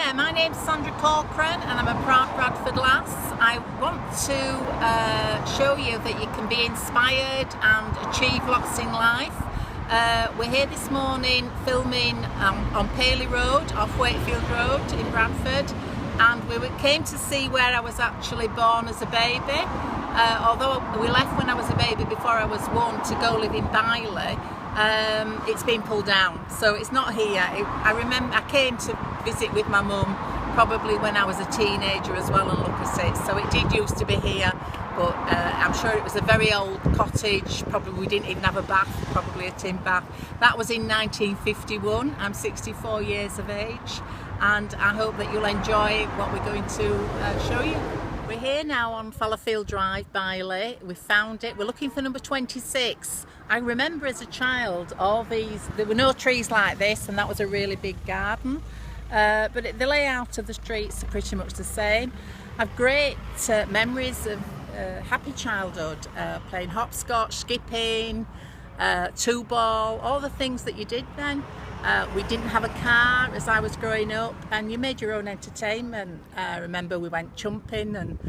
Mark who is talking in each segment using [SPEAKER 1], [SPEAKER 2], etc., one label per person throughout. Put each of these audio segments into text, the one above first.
[SPEAKER 1] there, my name's Sandra Corcoran and I'm a proud Bradford lass. I want to show you that you can be inspired and achieve lots in life. We're here this morning filming on Paley Road, off Wakefield Road in Bradford, and we came to see where I was actually born as a baby. Although we left when I was a baby before I was 1 to go live in Bailey, it's been pulled down, so it's not here. I remember I came to visit with my mum probably when I was a teenager as well and look at it, so it did used to be here, but I'm sure it was a very old cottage. Probably we didn't even have a bath, probably a tin bath. That was in 1951. I'm 64 years of age, and I hope that you'll enjoy what we're going to show you. We're here now on Fallowfield Drive, Bailey. We found it. We're looking for number 26. I remember as a child all these, there were no trees like this, and that was a really big garden. But the layout of the streets are pretty much the same. I've great memories of happy childhood, playing hopscotch, skipping, two-ball, all the things that you did then. We didn't have a car as I was growing up, and you made your own entertainment. I remember we went chumping and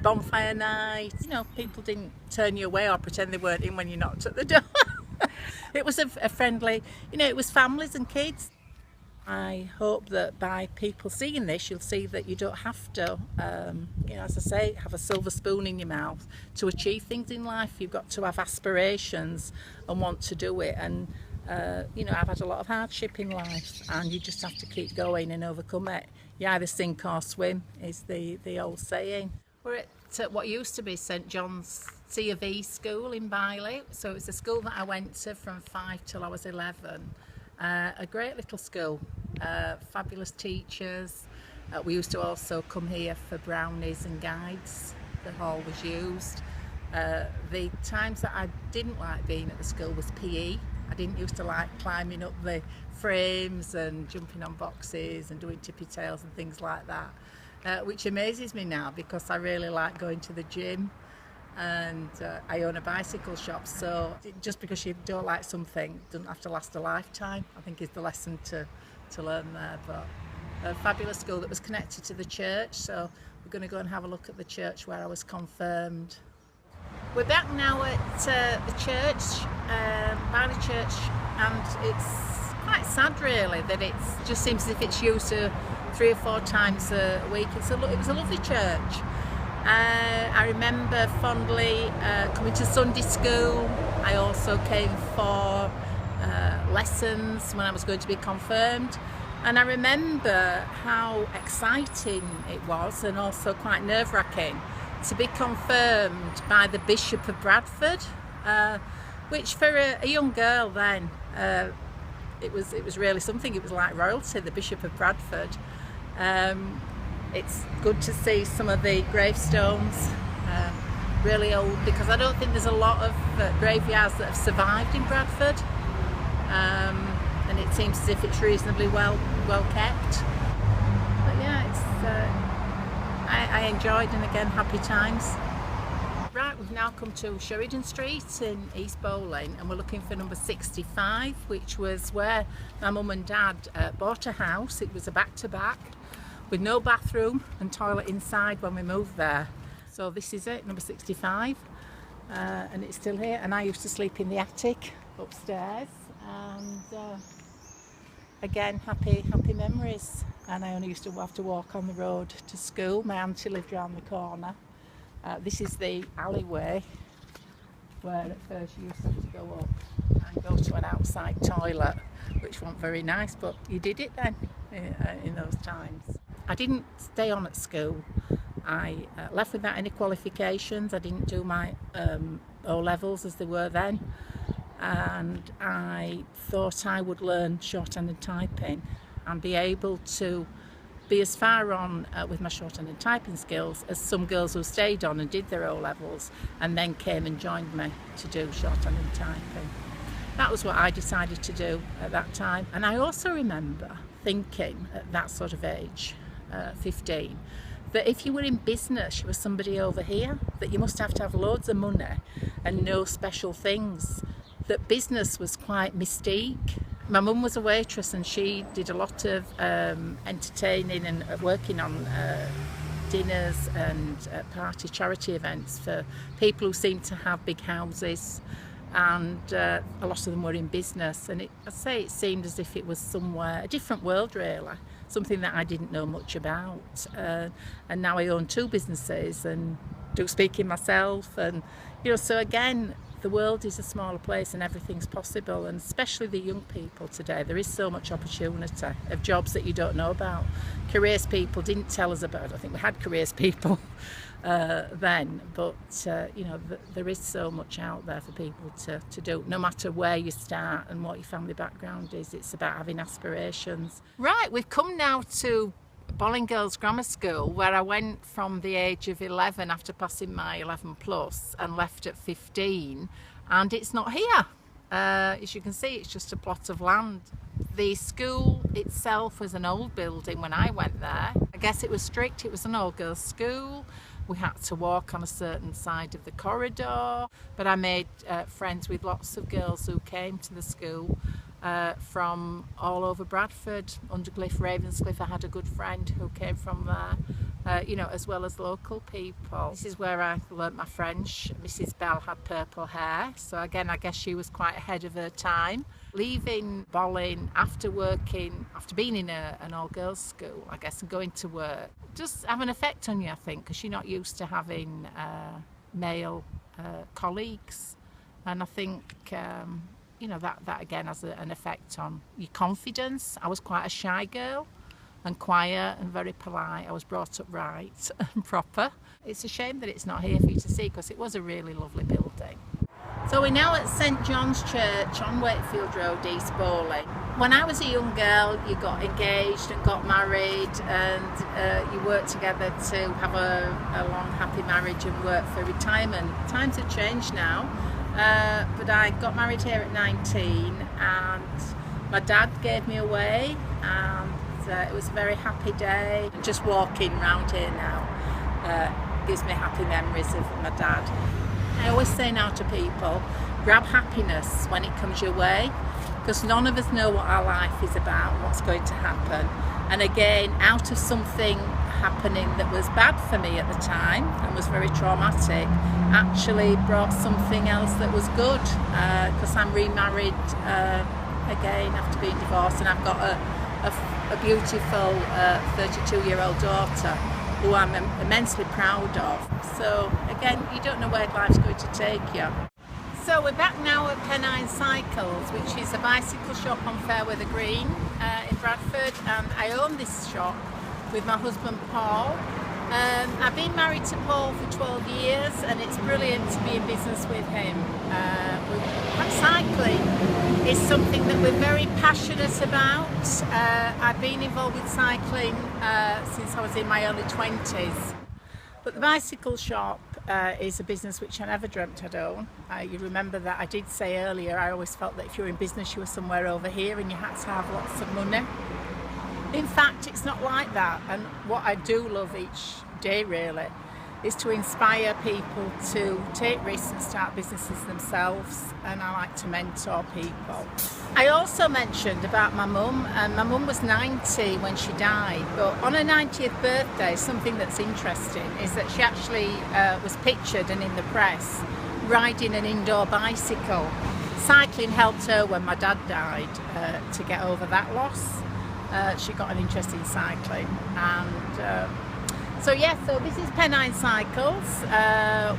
[SPEAKER 1] bonfire night. You know, people didn't turn you away or pretend they weren't in when you knocked at the door. It was a friendly, you know, it was families and kids. I hope that by people seeing this, you'll see that you don't have to, you know, as I say, have a silver spoon in your mouth to achieve things in life. You've got to have aspirations and want to do it. And you know, I've had a lot of hardship in life, and you just have to keep going and overcome it. You either sink or swim is the old saying. We're at what used to be St John's C of E school in Bailey. So it's a school that I went to from 5 till I was 11. A great little school, fabulous teachers. We used to also come here for brownies and guides. The hall was used. The times that I didn't like being at the school was PE. I didn't used to like climbing up the frames and jumping on boxes and doing tippy tails and things like that, which amazes me now because I really like going to the gym, and I own a bicycle shop, so just because you don't like something doesn't have to last a lifetime, I think is the lesson to learn there. But a fabulous school that was connected to the church, so we're going to go and have a look at the church where I was confirmed. We're back now at the church, Bailey Church, and it's quite sad really that it just seems as if it's used 3 or 4 times a week. It was a lovely church. I remember fondly coming to Sunday school. I also came for lessons when I was going to be confirmed, and I remember how exciting it was and also quite nerve-wracking to be confirmed by the Bishop of Bradford, which for a young girl then, it was really something. It was like royalty, the Bishop of Bradford. It's good to see some of the gravestones, really old, because I don't think there's a lot of graveyards that have survived in Bradford, and it seems as if it's reasonably well kept. But yeah, it's I enjoyed, and again, happy times. Right, we've now come to Sheridan Street in East Bowling, and we're looking for number 65, which was where my mum and dad bought a house. It was a back-to-back with no bathroom and toilet inside when we moved there. So this is it, number 65, and it's still here. And I used to sleep in the attic upstairs, and again, happy memories. And I only used to have to walk on the road to school. My auntie lived round the corner. This is the alleyway where at first you used to have to go up and go to an outside toilet, which wasn't very nice, but you did it then in those times. I didn't stay on at school. I left without any qualifications. I didn't do my O-levels as they were then, and I thought I would learn shorthand and typing and be able to be as far on with my shorthand and typing skills as some girls who stayed on and did their O-levels and then came and joined me to do shorthand and typing. That was what I decided to do at that time. And I also remember thinking at that sort of age, 15, that if you were in business, you were somebody over here, that you must have to have loads of money and know special things, that business was quite mystique. My mum was a waitress, and she did a lot of entertaining and working on dinners and charity events for people who seemed to have big houses, and a lot of them were in business. And I'd say it seemed as if it was somewhere, a different world really, something that I didn't know much about. And now I own 2 businesses and do speaking myself, and so again, the world is a smaller place and everything's possible, and especially the young people today, there is so much opportunity of jobs that you don't know about. Careers people didn't tell us about. I think we had careers people then, but there is so much out there for people to do, no matter where you start and what your family background is. It's about having aspirations. Right, we've come now to Bolling Girls Grammar School, where I went from the age of 11 after passing my 11 plus and left at 15, and it's not here. As you can see, it's just a plot of land. The school itself was an old building when I went there. I guess it was strict. It was an all-girls school. We had to walk on a certain side of the corridor, but I made friends with lots of girls who came to the school from all over Bradford, Undercliff, Ravenscliff. I had a good friend who came from there, as well as local people. This is where I learnt my French. Mrs. Bell had purple hair, so again, I guess she was quite ahead of her time. Leaving Bolling after being in an all-girls school, I guess, and going to work, just have an effect on you, I think, because you're not used to having male colleagues, and I think that again has an effect on your confidence. I was quite a shy girl and quiet and very polite. I was brought up right and proper. It's a shame that it's not here for you to see, because it was a really lovely building. So we're now at St John's Church on Wakefield Road, East Bowling. When I was a young girl, you got engaged and got married, and you worked together to have a long happy marriage and work for retirement. Times have changed now. But I got married here at 19, and my dad gave me away, and it was a very happy day. Just walking around here now gives me happy memories of my dad. I always say now to people, grab happiness when it comes your way, because none of us know what our life is about, what's going to happen. And again, out of something happening that was bad for me at the time and was very traumatic, actually brought something else that was good, because I'm remarried again after being divorced, and I've got a beautiful 32-year-old daughter who I'm immensely proud of. So again, you don't know where life's going to take you. So we're back now at Pennine Cycles, which is a bicycle shop on Fairweather Green in Bradford, and I own this shop with my husband Paul. I've been married to Paul for 12 years, and it's brilliant to be in business with him. Cycling is something that we're very passionate about. I've been involved with cycling since I was in my early 20s. But the bicycle shop is a business which I never dreamt I'd own. You remember that I did say earlier, I always felt that if you were in business, you were somewhere over here and you had to have lots of money. In fact, it's not like that, and what I do love each day really is to inspire people to take risks and start businesses themselves, and I like to mentor people. I also mentioned about my mum, and my mum was 90 when she died, but on her 90th birthday, something that's interesting is that she actually was pictured and in the press riding an indoor bicycle. Cycling helped her when my dad died to get over that loss. She got an interest in cycling, and so this is Pennine Cycles.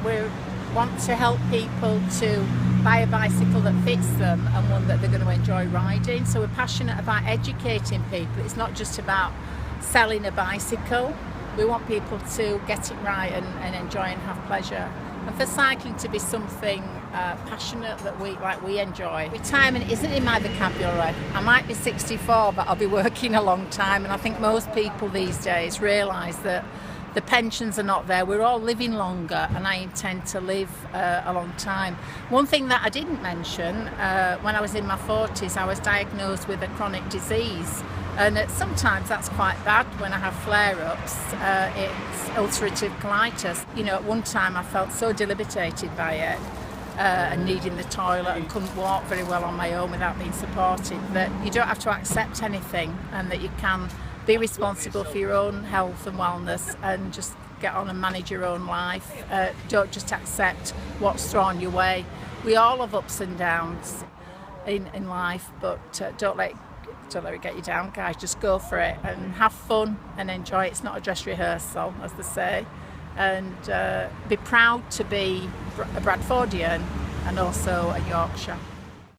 [SPEAKER 1] We want to help people to buy a bicycle that fits them and one that they're going to enjoy riding. So we're passionate about educating people. It's not just about selling a bicycle. We want people to get it right and enjoy and have pleasure. And for cycling to be something passionate that we enjoy. Retirement isn't in my vocabulary. I might be 64, but I'll be working a long time, and I think most people these days realise that the pensions are not there. We're all living longer, and I intend to live a long time. One thing that I didn't mention, when I was in my 40s, I was diagnosed with a chronic disease, and sometimes that's quite bad when I have flare-ups. It's ulcerative colitis. At one time I felt so debilitated by it, and needing the toilet and couldn't walk very well on my own without being supported, that you don't have to accept anything and that you can be responsible for your own health and wellness and just get on and manage your own life. Don't just accept what's thrown your way. We all have ups and downs in life, but don't let it get you down, guys. Just go for it and have fun and enjoy it. It's not a dress rehearsal, as they say. And be proud to be a Bradfordian and also a Yorkshire.